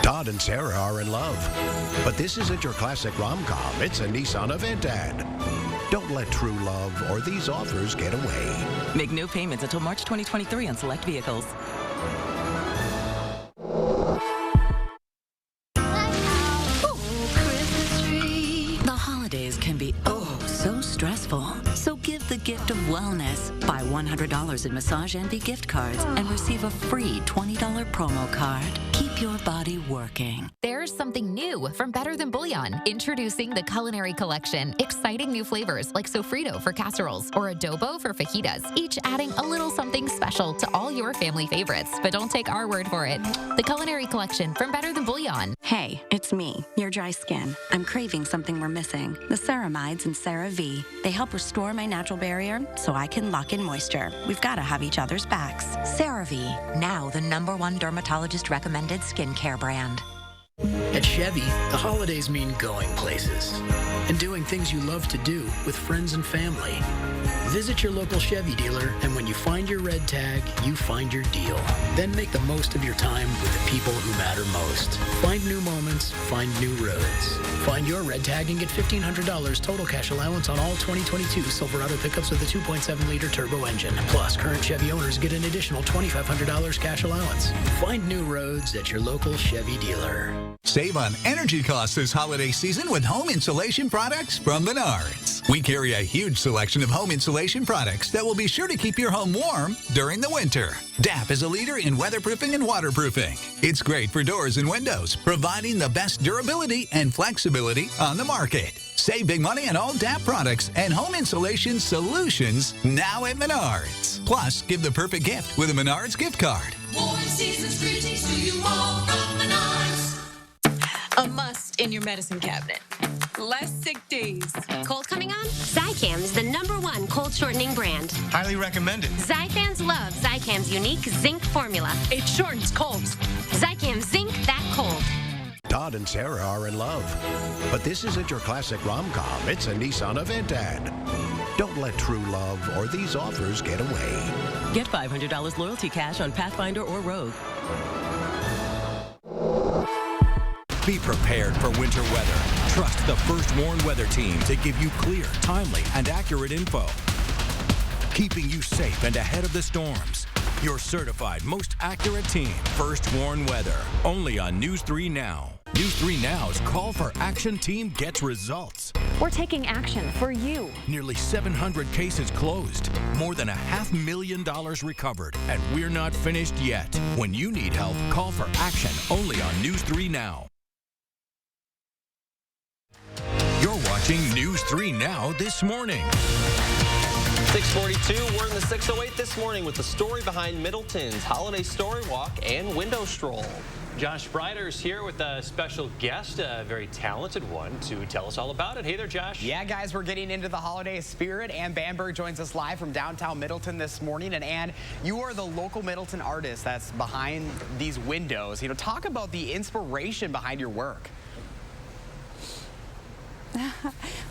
Todd and Sarah are in love, but this isn't your classic rom-com. It's a Nissan event ad. Don't let true love or these offers get away. Make no payments until March 2023 on select vehicles. Can be so stressful. So give the gift of wellness. Buy $100 in Massage Envy gift cards and receive a free $20 promo card. Keep your body working. There's something new from Better Than Bouillon. Introducing the Culinary Collection. Exciting new flavors like sofrito for casseroles or adobo for fajitas, each adding a little something special to all your family favorites. But don't take our word for it. The Culinary Collection from Better Than Bouillon. Hey, it's me, your dry skin. I'm craving something we're missing. The ceramides in CeraVe. They help restore my natural barrier so I can lock in moisture. We've got to have each other's backs. CeraVe, now the #1 dermatologist recommended skincare brand. At Chevy, the holidays mean going places and doing things you love to do with friends and family. Visit your local Chevy dealer, and when you find your red tag, you find your deal. Then make the most of your time with the people who matter most. Find new moments, find new roads. Find your red tag and get $1,500 total cash allowance on all 2022 Silverado pickups with a 2.7-liter turbo engine. Plus, current Chevy owners get an additional $2,500 cash allowance. Find new roads at your local Chevy dealer. Save on energy costs this holiday season with home insulation products from Menards. We carry a huge selection of home insulation products that will be sure to keep your home warm during the winter. DAP is a leader in weatherproofing and waterproofing. It's great for doors and windows, providing the best durability and flexibility on the market. Save big money on all DAP products and home insulation solutions now at Menards. Plus, give the perfect gift with a Menards gift card. Warm season's greetings to you all from Menards. A must in your medicine cabinet. Less sick days. Cold coming on? Zicam is the #1 cold shortening brand. Highly recommended. Zyfans love Zicam's unique zinc formula. It shortens colds. Zicam Zinc That Cold. Todd and Sarah are in love, but this isn't your classic rom-com. It's a Nissan event ad. Don't let true love or these offers get away. Get $500 loyalty cash on Pathfinder or Rogue. Be prepared for winter weather. Trust the First Warn Weather Team to give you clear, timely, and accurate info, keeping you safe and ahead of the storms. Your certified, most accurate team, First Warn Weather, only on News 3 Now. News 3 Now's Call for Action team gets results. We're taking action for you. Nearly 700 cases closed, more than $500,000 recovered, and we're not finished yet. When you need help, call for action only on News 3 Now. You're watching News 3 Now this morning. 6:42, we're in the 608 this morning with the story behind Middleton's holiday story walk and window stroll. Josh Breider's here with a special guest, a very talented one, to tell us all about it. Hey there, Josh. Yeah, guys, we're getting into the holiday spirit. Ann Bamberg joins us live from downtown Middleton this morning. And Ann, you are the local Middleton artist that's behind these windows. You know, talk about the inspiration behind your work.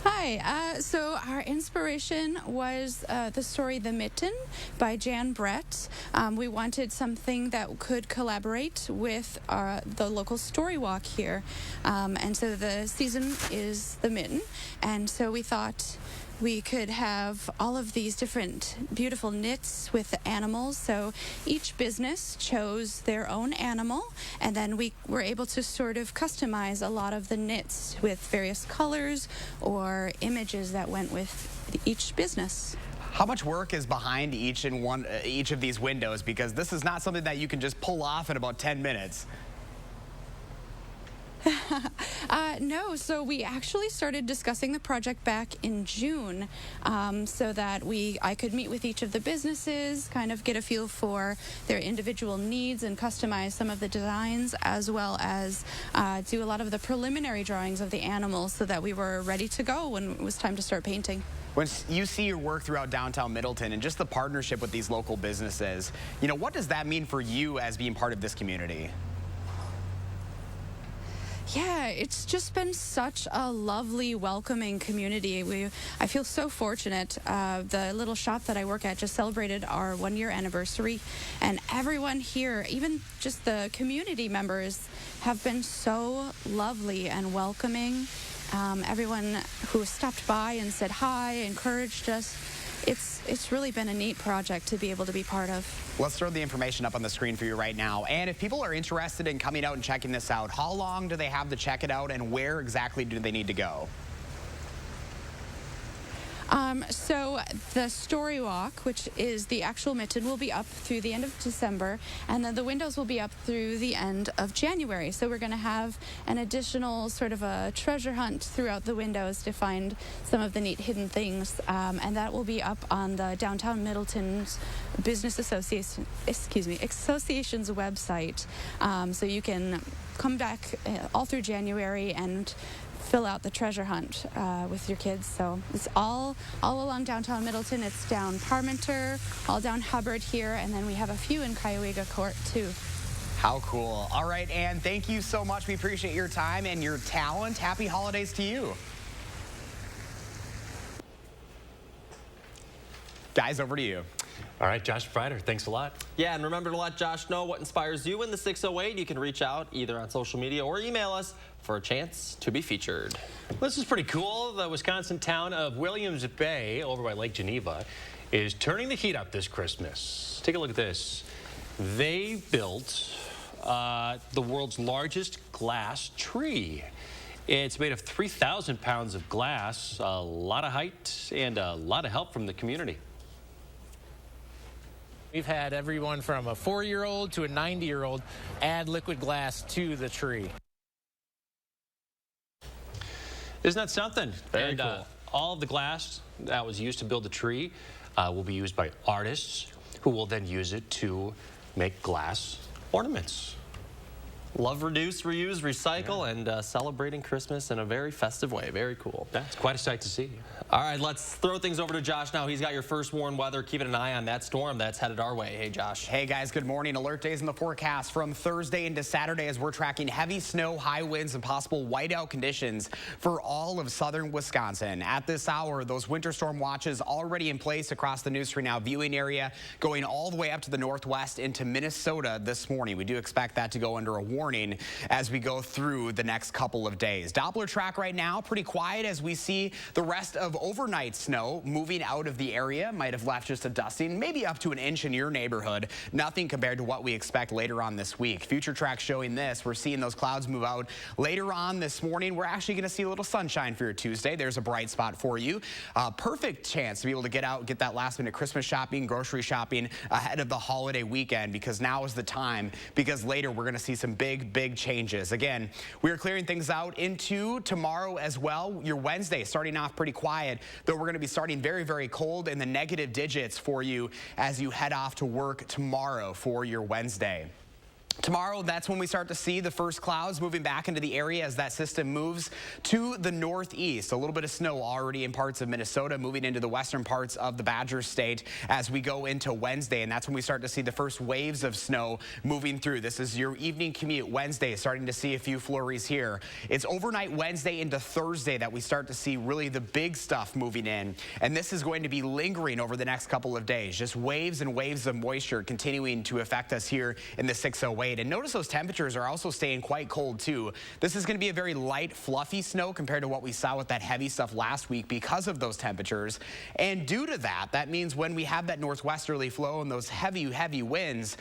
Hi, so our inspiration was the story The Mitten by Jan Brett. We wanted something that could collaborate with the local story walk here. And so the season is The Mitten. And so we thought we could have all of these different beautiful knits with the animals. So each business chose their own animal, and then we were able to sort of customize a lot of the knits with various colors or images that went with each business. How much work is behind each of these windows? Because this is not something that you can just pull off in about 10 minutes. No, so we actually started discussing the project back in June so that I could meet with each of the businesses, kind of get a feel for their individual needs and customize some of the designs, as well as do a lot of the preliminary drawings of the animals so that we were ready to go when it was time to start painting. When you see your work throughout downtown Middleton and just the partnership with these local businesses, you know, what does that mean for you as being part of this community? Yeah, it's just been such a lovely, welcoming community. I feel so fortunate. The little shop that I work at just celebrated our 1-year anniversary, and everyone here, even just the community members, have been so lovely and welcoming. Everyone who stopped by and said hi, encouraged us. It's really been a neat project to be able to be part of. Let's throw the information up on the screen for you right now. And if people are interested in coming out and checking this out, how long do they have to check it out, and where exactly do they need to go? So the story walk, which is the actual mitten, will be up through the end of December, and then the windows will be up through the end of January. So we're going to have an additional sort of a treasure hunt throughout the windows to find some of the neat hidden things, and that will be up on the Downtown Middleton's Business Association's website. So you can come back all through January and fill out the treasure hunt with your kids. So it's all along downtown Middleton. It's down Parmenter, all down Hubbard here, and then we have a few in Cuyahoga Court too. How cool. All right, Ann, thank you so much. We appreciate your time and your talent. Happy holidays to you. Guys, over to you. All right, Josh Freider, thanks a lot. Yeah, and remember to let Josh know what inspires you in the 608. You can reach out either on social media or email us for a chance to be featured. This is pretty cool. The Wisconsin town of Williams Bay, over by Lake Geneva, is turning the heat up this Christmas. Take a look at this. They built the world's largest glass tree. It's made of 3,000 pounds of glass, a lot of height, and a lot of help from the community. We've had everyone from a 4-year-old to a 90-year-old add liquid glass to the tree. Isn't that something? Very cool. All of the glass that was used to build the tree will be used by artists who will then use it to make glass ornaments. Love, reduce, reuse, recycle, and celebrating Christmas in a very festive way. Very cool. That's quite a sight to see. All right, let's throw things over to Josh now. He's got your first warned weather. Keeping an eye on that storm that's headed our way. Hey, Josh. Hey, guys. Good morning. Alert days in the forecast from Thursday into Saturday as we're tracking heavy snow, high winds, and possible whiteout conditions for all of southern Wisconsin. At this hour, those winter storm watches already in place across the News 3 Now viewing area, going all the way up to the northwest into Minnesota this morning. We do expect that to go under a warning as we go through the next couple of days. Doppler track right now, pretty quiet as we see the rest of overnight snow moving out of the area. Might have left just a dusting, maybe up to an inch in your neighborhood. Nothing compared to what we expect later on this week. Future track showing this. We're seeing those clouds move out later on this morning. We're actually going to see a little sunshine for your Tuesday. There's a bright spot for you. Perfect chance to be able to get out, get that last minute Christmas shopping, grocery shopping ahead of the holiday weekend, because now is the time, because later we're going to see some big changes. Again, we are clearing things out into tomorrow as well. Your Wednesday starting off pretty quiet, though we're going to be starting very cold in the negative digits for you as you head off to work tomorrow for your Wednesday. Tomorrow, that's when we start to see the first clouds moving back into the area as that system moves to the northeast. A little bit of snow already in parts of Minnesota, moving into the western parts of the Badger State as we go into Wednesday, and that's when we start to see the first waves of snow moving through. This is your evening commute Wednesday, starting to see a few flurries here. It's overnight Wednesday into Thursday that we start to see really the big stuff moving in, and this is going to be lingering over the next couple of days. Just waves and waves of moisture continuing to affect us here in the 608. And notice those temperatures are also staying quite cold too. This is going to be a very light, fluffy snow compared to what we saw with that heavy stuff last week because of those temperatures. And due to that, that means when we have that northwesterly flow and those heavy winds,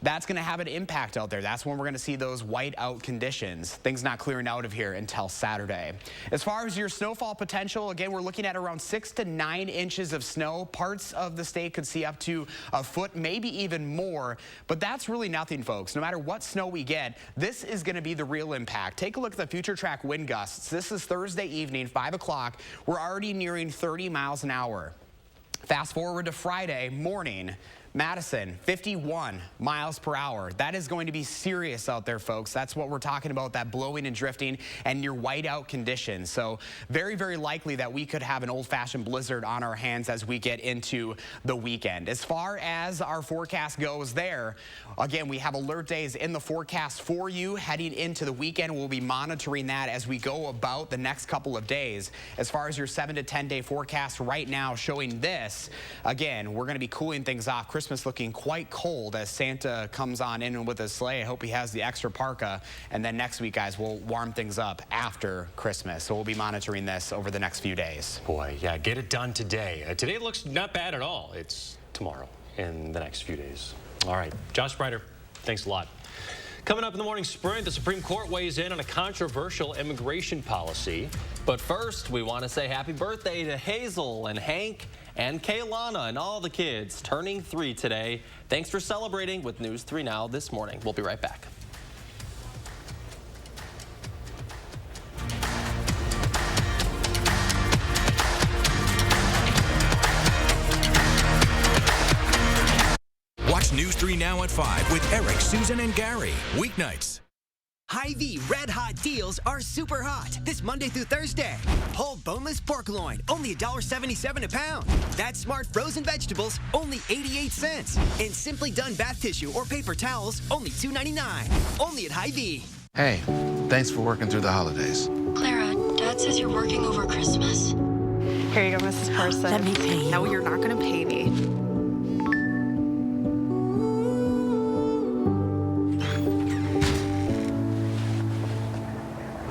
that's going to have an impact out there. That's when we're going to see those white-out conditions. Things not clearing out of here until Saturday. As far as your snowfall potential, again, we're looking at around 6 to 9 inches of snow. Parts of the state could see up to a foot, maybe even more, but that's really nothing, folks. No matter what snow we get, this is going to be the real impact. Take a look at the future track wind gusts. This is Thursday evening, 5 o'clock. We're already nearing 30 miles an hour. Fast forward to Friday morning. Madison, 51 miles per hour. That is going to be serious out there, folks. That's what we're talking about, that blowing and drifting and your whiteout conditions. So very, very likely that we could have an old-fashioned blizzard on our hands as we get into the weekend. As far as our forecast goes there, again, we have alert days in the forecast for you heading into the weekend. We'll be monitoring that as we go about the next couple of days. As far as your 7 to 10 day forecast right now showing this, again, we're going to be cooling things off. Christmas looking quite cold as Santa comes on in with his sleigh. I hope he has the extra parka. And then next week, guys, we'll warm things up after Christmas. So we'll be monitoring this over the next few days. Boy, yeah, get it done today. Today looks not bad at all. It's tomorrow in the next few days. All right, Josh Sprider, thanks a lot. Coming up in the morning sprint, the Supreme Court weighs in on a controversial immigration policy. But first, we want to say happy birthday to Hazel and Hank and Kaylana and all the kids turning 3 today. Thanks for celebrating with News 3 Now this morning. We'll be right back. Watch News 3 Now at 5 with Eric, Susan, and Gary. Weeknights. Hy-Vee Red Hot deals are super hot this Monday through Thursday. Whole boneless pork loin, only $1.77 a pound. That's smart frozen vegetables, only 88 cents. And Simply Done bath tissue or paper towels, only $2.99. Only at Hy-Vee. Hey, thanks for working through the holidays. Clara, Dad says you're working over Christmas. Here you go, Mrs. Person. Let me pay you. No, you're not going to pay me.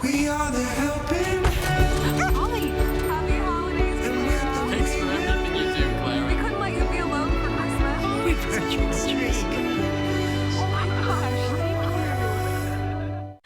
We are the helping hand. Ollie, happy holidays, Clara. Thanks for everything you do, Clara. We couldn't let you be alone for Christmas. We've heard your streak. Oh my gosh, thank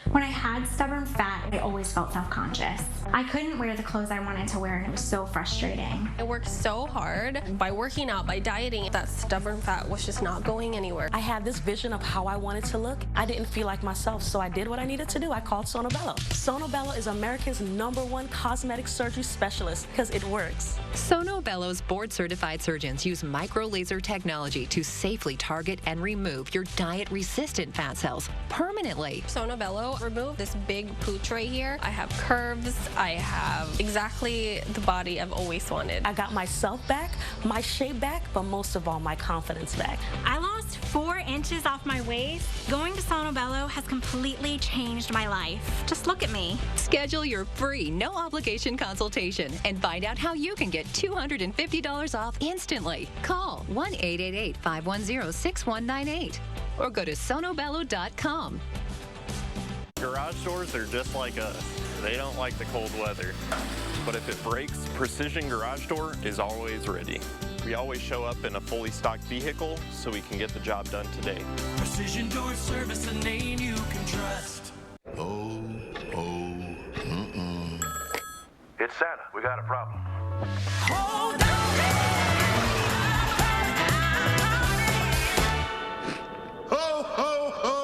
you. When I had stubborn fat, I always felt self-conscious. I couldn't wear the clothes I wanted to wear, and it was so frustrating. I worked so hard. By working out, by dieting, that stubborn fat was just not going anywhere. I had this vision of how I wanted to look. I didn't feel like myself, so I did what I needed to do. I called Sono Bello. Sono Bello is America's #1 cosmetic surgery specialist because it works. Sono Bello's board-certified surgeons use micro-laser technology to safely target and remove your diet-resistant fat cells permanently. Sono Bello removed this big pooch right here. I have curves. I have exactly the body I've always wanted. I got myself back, my shape back, but most of all, my confidence back. I lost 4 inches off my waist. Going to Sono Bello has completely changed my life. Just look at me. Schedule your free, no-obligation consultation and find out how you can get $250 off instantly. Call 1-888-510-6198 or go to sonobello.com. Garage doors are just like us. They don't like the cold weather. But if it breaks, Precision Garage Door is always ready. We always show up in a fully stocked vehicle so we can get the job done today. Precision Door Service, a name you can trust. It's Santa. We got a problem. Hold on. Ho, ho, ho!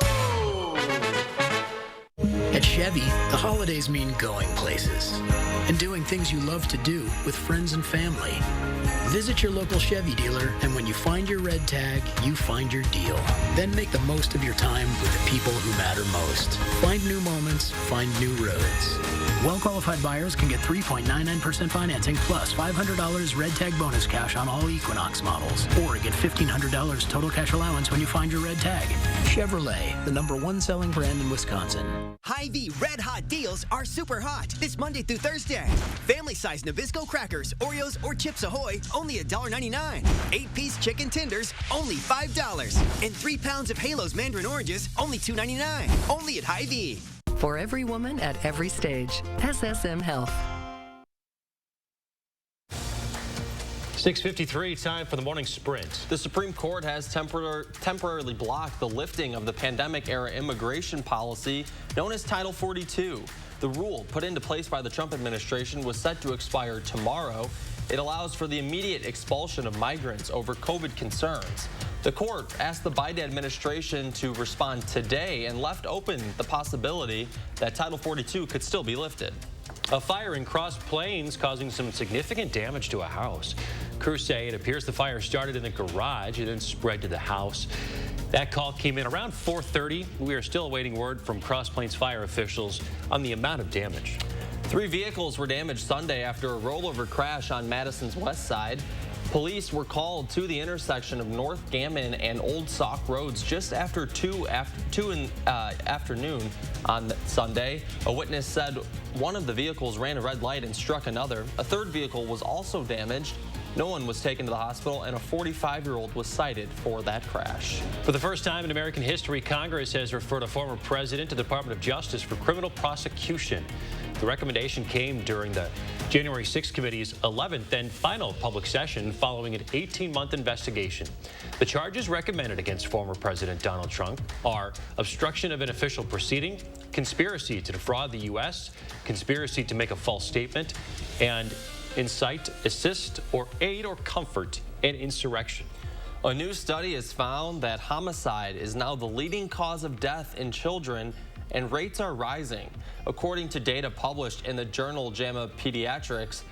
At Chevy, the holidays mean going places and doing things you love to do with friends and family. Visit your local Chevy dealer, and when you find your red tag, you find your deal. Then make the most of your time with the people who matter most. Find new moments, find new roads. Well-qualified buyers can get 3.99% financing plus $500 red tag bonus cash on all Equinox models, or get $1,500 total cash allowance when you find your red tag. Chevrolet, the #1 selling brand in Wisconsin. Hy-Vee Red Hot deals are super hot this Monday through Thursday. Family-size Nabisco crackers, Oreos, or Chips Ahoy, only $1.99. 8-piece chicken tenders, only $5. And 3 pounds of Halos mandarin oranges, only $2.99. Only at Hy-Vee. For every woman at every stage, SSM Health. 6:53, time for the morning sprint. The Supreme Court has temporarily blocked the lifting of the pandemic-era immigration policy known as Title 42. The rule, put into place by the Trump administration, was set to expire tomorrow. It allows for the immediate expulsion of migrants over COVID concerns. The court asked the Biden administration to respond today and left open the possibility that Title 42 could still be lifted. A fire in Cross Plains causing some significant damage to a house. Crews say it appears the fire started in the garage and then spread to the house. That call came in around 4:30. We are still awaiting word from Cross Plains fire officials on the amount of damage. 3 vehicles were damaged Sunday after a rollover crash on Madison's west side. Police were called to the intersection of North Gammon and Old Sauk roads just after 2 in afternoon on Sunday. A witness said one of the vehicles ran a red light and struck another. A third vehicle was also damaged. No one was taken to the hospital, and a 45-year-old was cited for that crash. For the first time in American history, Congress has referred a former president to the Department of Justice for criminal prosecution. The recommendation came during the January 6th committee's 11th and final public session following an 18-month investigation. The charges recommended against former President Donald Trump are obstruction of an official proceeding, conspiracy to defraud the U.S., conspiracy to make a false statement, and incite, assist, or aid or comfort an insurrection. A new study has found that homicide is now the leading cause of death in children, and rates are rising. According to data published in the journal JAMA Pediatrics,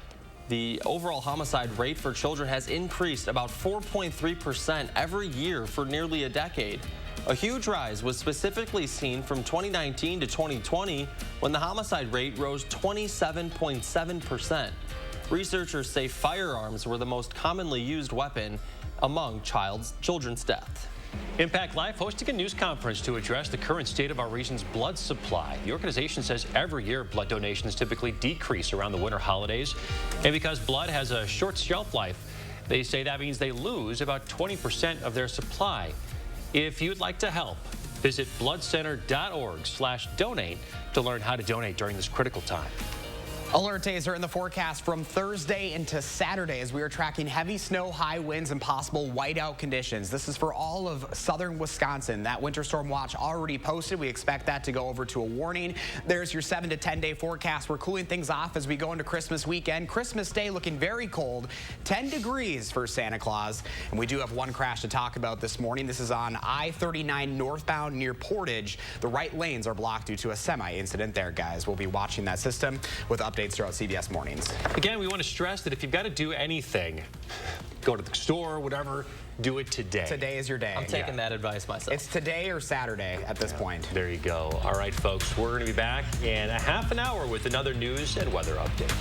the overall homicide rate for children has increased about 4.3% every year for nearly a decade. A huge rise was specifically seen from 2019 to 2020, when the homicide rate rose 27.7%. Researchers say firearms were the most commonly used weapon among children's deaths. Impact Life hosting a news conference to address the current state of our region's blood supply. The organization says every year blood donations typically decrease around the winter holidays. And because blood has a short shelf life, they say that means they lose about 20% of their supply. If you'd like to help, visit bloodcenter.org/donate to learn how to donate during this critical time. Alert days are in the forecast from Thursday into Saturday as we are tracking heavy snow, high winds, and possible whiteout conditions. This is for all of southern Wisconsin. That winter storm watch already posted. We expect that to go over to a warning. There's your 7 to 10 day forecast. We're cooling things off as we go into Christmas weekend. Christmas Day looking very cold, 10 degrees for Santa Claus. And we do have one crash to talk about this morning. This is on I-39 northbound near Portage. The right lanes are blocked due to a semi incident there, guys. We'll be watching that system with updates throughout CBS Mornings. Again, we want to stress that if you've got to do anything, go to the store, whatever, do it today. Today is your day. I'm taking that advice myself. It's today or Saturday at this point. There you go. All right, folks, we're going to be back in a half an hour with another news and weather update.